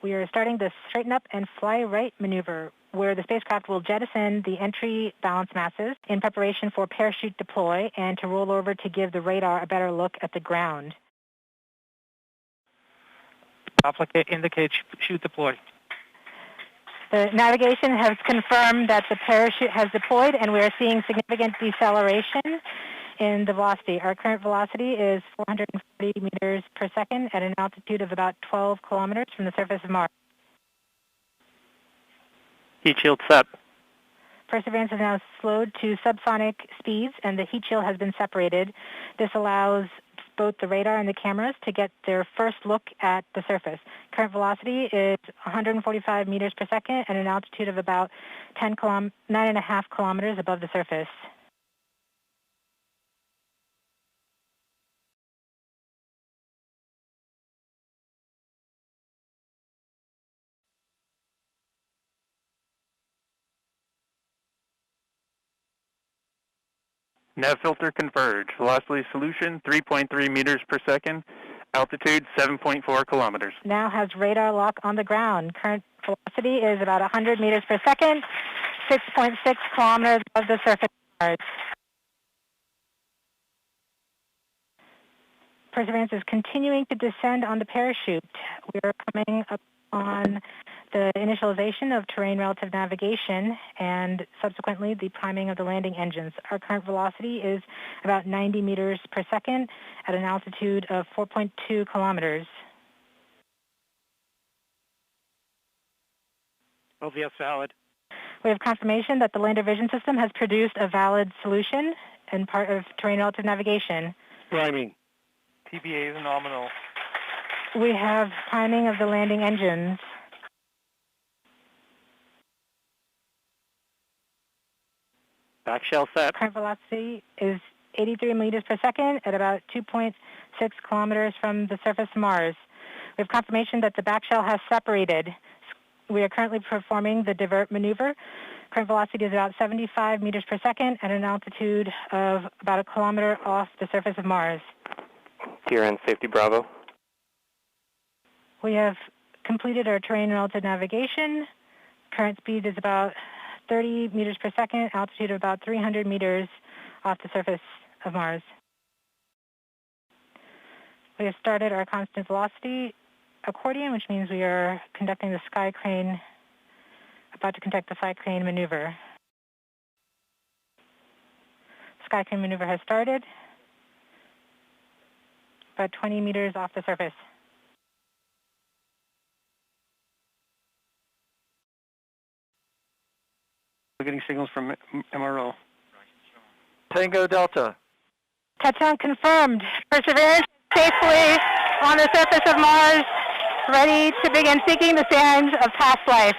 We are starting the straighten up and fly right maneuver, where the spacecraft will jettison the entry balance masses in preparation for parachute deploy and to roll over to give the radar a better look at the ground. Indicate chute deploy. The navigation has confirmed that the parachute has deployed, and we are seeing significant deceleration in the velocity. Our current velocity is 440 meters per second at an altitude of about 12 kilometers from the surface of Mars. Heat shield set. Perseverance is now slowed to subsonic speeds, and the heat shield has been separated. This allows both the radar and the cameras to get their first look at the surface. Current velocity is 145 meters per second at an altitude of about 9.5 kilometers above the surface. Nav filter converge. Velocity solution 3.3 meters per second. Altitude 7.4 kilometers. Now has radar lock on the ground. Current velocity is about 100 meters per second, 6.6 kilometers above the surface of Mars. Perseverance is continuing to descend on the parachute. We are coming up on the initialization of terrain relative navigation and subsequently the priming of the landing engines. Our current velocity is about 90 meters per second at an altitude of 4.2 kilometers. LVS valid. We have confirmation that the lander vision system has produced a valid solution and part of terrain relative navigation. Priming. TBA is nominal. We have priming of the landing engines. Back shell set. Current velocity is 83 meters per second at about 2.6 kilometers from the surface of Mars. We have confirmation that the back shell has separated. We are currently performing the divert maneuver. Current velocity is about 75 meters per second at an altitude of about a kilometer off the surface of Mars. TRN safety Bravo. We have completed our terrain relative navigation. Current speed is about 30 meters per second, altitude of about 300 meters off the surface of Mars. We have started our constant velocity accordion, which means we are conducting the sky crane, about to conduct the sky crane maneuver. Sky crane maneuver has started, about 20 meters off the surface. We're getting signals from MRO. Tango Delta. Touchdown confirmed. Perseverance safely on the surface of Mars, ready to begin seeking the sands of past life.